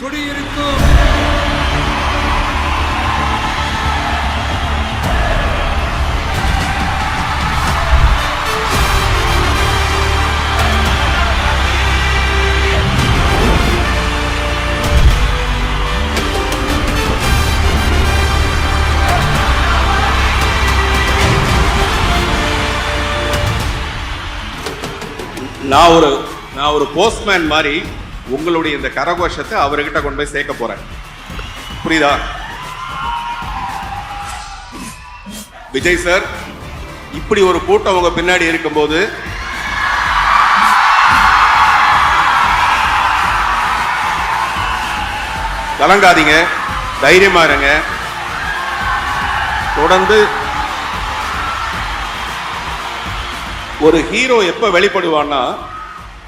கொடியிருக்கும். நான் ஒரு போஸ்ட்மேன் மாதிரி உங்களுடைய இந்த கரகோஷத்தை அவர்கிட்ட கொண்டு போய் சேர்க்க போறேன். புரியுதா? விஜய் சார், இப்படி ஒரு கூட்டம் உங்க பின்னாடி இருக்கும்போது கலங்காதீங்க, தைரியமா இருங்க. தொடர்ந்து ஒரு ஹீரோ எப்ப வெளிப்படுவான்னா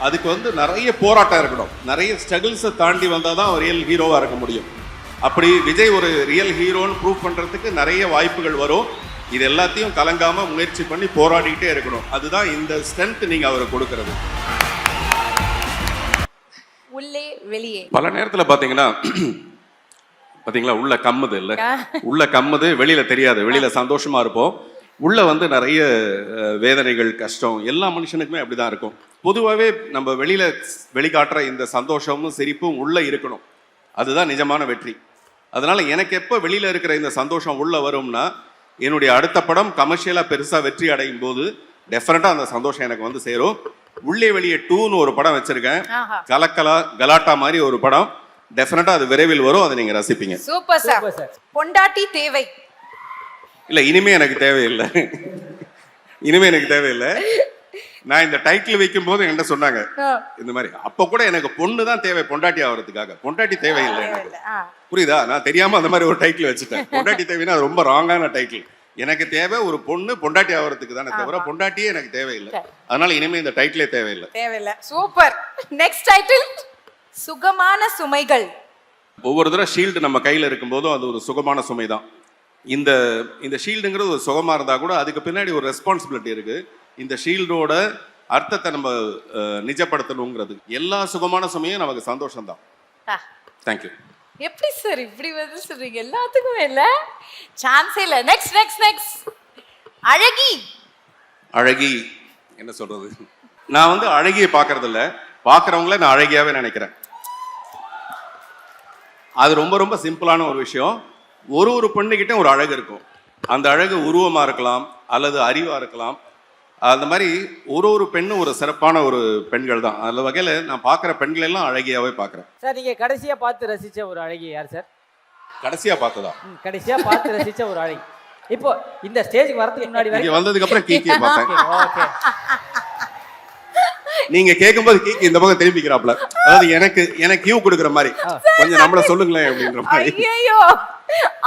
அதுக்கு நிறைய போராட்டம் இருக்கணும், நிறைய ஸ்ட்ரகிள்ஸை தாண்டி வந்தால் தான் ரியல் ஹீரோவாக இருக்க முடியும். அப்படி விஜய் ஒரு ரியல் ஹீரோன்னு ப்ரூவ் பண்ணுறதுக்கு நிறைய வாய்ப்புகள் வரும். இது எல்லாத்தையும் கலங்காமல் முயற்சி பண்ணி போராடிக்கிட்டே இருக்கணும். அதுதான் இந்த ஸ்ட்ரென்த் நீங்கள் அவருக்கு கொடுக்கறது. உள்ளே வெளியே பல நேரத்தில் பார்த்தீங்களா உள்ள கம்முது இல்லை, உள்ள கம்முது, வெளியில் தெரியாது. வெளியில் சந்தோஷமாக இருப்போம், உள்ள நிறைய வேதனைகள், கஷ்டம் எல்லா மனுஷனுக்குமே அப்படிதான் இருக்கும். பொதுவாகவே நம்ம வெளிக்காட்டுற இந்த சந்தோஷமும் சிரிப்பும் உள்ள இருக்கணும். அதுதான் நிஜமான வெற்றி. அதனால எனக்கு எப்போ வெளியில இருக்கிற இந்த சந்தோஷம் உள்ள வரும்னா, என்னுடைய அடுத்த படம் கமர்ஷியலா பெருசா வெற்றி அடையும் போது டெஃபினட்டா அந்த சந்தோஷம் எனக்கு சேரும். உள்ளே வெளியே 2ன்னு ஒரு படம் வச்சிருக்கேன், கலாட்டா மாதிரி ஒரு படம். டெஃபினட்டா அது விரைவில் வரும், அதை நீங்க ரசிப்பீங்க. Super sir. பொண்டாட்டி தேவை இல்ல, இனிமே எனக்கு தேவையில்லை. நான் இந்த டைட்டில் வைக்கும் போது என்ன சொன்னாங்க இந்த மாதிரி, அப்ப கூட எனக்கு பொண்ணு தான் தேவை பொண்டாட்டி ஆகிறதுக்காக, பொண்டாட்டி தேவையில்லை எனக்கு. புரியுதா? நான் தெரியாம அந்த மாதிரி ஒரு டைட்டில் வச்சுட்டேன். பொண்டாட்டி தேவைன்னா அது ரொம்ப ராங்கான டைட்டில். எனக்கு தேவை ஒரு பொண்ணு பொண்டாட்டி ஆகிறதுக்கு தானே தவிர பொண்டாட்டியே எனக்கு தேவையில்லை. அதனால இனிமே இந்த டைட்டிலே தேவையில்லை. சூப்பர். நெக்ஸ்ட் டைட்டில் சுகமான சுமைகள். ஒவ்வொரு தடவை ஷீல்டு நம்ம கையில இருக்கும் போதும் அது ஒரு சுகமான சுமை தான். இந்த ஷீல்டுங்கிறது ஒரு சுகமா இருந்தா கூட அதுக்கு பின்னாடி ஒரு ரெஸ்பான்சிபிலிட்டி இருக்கு. இந்த ஷீல்டோட அர்த்தத்தை நம்ம நிஜப்படுத்தணுங்கிறது. எல்லா சுகமான சுமையும் நமக்கு சந்தோஷம் தான். தேங்க்யூ. எப்படி சார் இப்படி சொல்றீங்க? எல்லாத்துக்குமே இல்ல, சான்ஸே இல்ல. நெக்ஸ்ட் அழகி என்ன சொல்றது, நான் அழகியை பார்க்கறது இல்ல, பார்க்கறவங்கள நான் அழகியாவே நினைக்கிறேன். அது ரொம்ப ரொம்ப சிம்பிளான ஒரு விஷயம். ஒரு பெண்ணுகிட்ட ஒரு அழகு இருக்கும். அந்த அழகு உருவமா இருக்கலாம் அல்லது அறிவா இருக்கலாம். அந்த மாதிரி ஒரு பெண்ணும் ஒரு சிறப்பான ஒரு பெண்கள் தான். அந்த வகையில் நான் பார்க்குற பெண்கள் எல்லாம் அழகியாவே பார்க்குறேன். சார், நீங்க கடைசியா பார்த்து ரசிச்ச ஒரு அழகி யார் சார்? கடைசியா பார்த்ததா? கடைசியா பார்த்து ரசிச்ச ஒரு அழகி. இப்போ இந்த ஸ்டேஜுக்கு வரதுக்கு முன்னாடி வரைக்கும் வந்ததுக்கு அப்புறம் கீக்கியை பார்த்தேன். ஓகே. நீங்க கேட்கும்போது கீக்கி இந்த பக்கம் திரும்பிக்கிறாப்ல, அதாவது எனக்கு கியூ கொடுக்குற மாதிரி, கொஞ்சம் நம்மள சொல்லுங்களேன் அப்படின்ற மாதிரி. ஐயோ,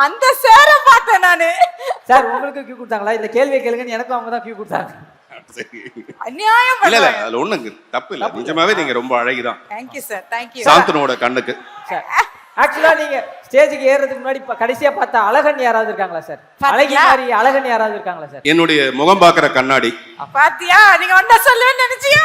அந்த சார பார்த்தேன் நானு. சார், உங்களுக்கு கியூ கொடுத்தாங்களா? இந்த கேள்வியை கேளுங்கன்னு எனக்கும் அவங்க தான் கியூ கொடுத்தாங்க. அநியாயம். இல்ல அதுல ஒண்ணுங்க தப்பு இல்ல, நிஜமாவே நீங்க ரொம்ப அழகிதான். Thank you sir, thank you. சாந்தனோட கண்ணுக்கு. சார், ஆக்சுவலா நீங்க ஸ்டேஜுக்கு ஏறதுக்கு முன்னாடி கடைசியா பார்த்த அழகன் யாராவது இருக்காங்களா சார்? அழகி மாதிரி அழகன் யாராவது இருக்காங்களா சார்? என்னுடைய முகம் பார்க்குற கண்ணாடி. பாத்தியா, நீங்க ஒண்ணா சொல்லுவேன்னு நினைச்சியா?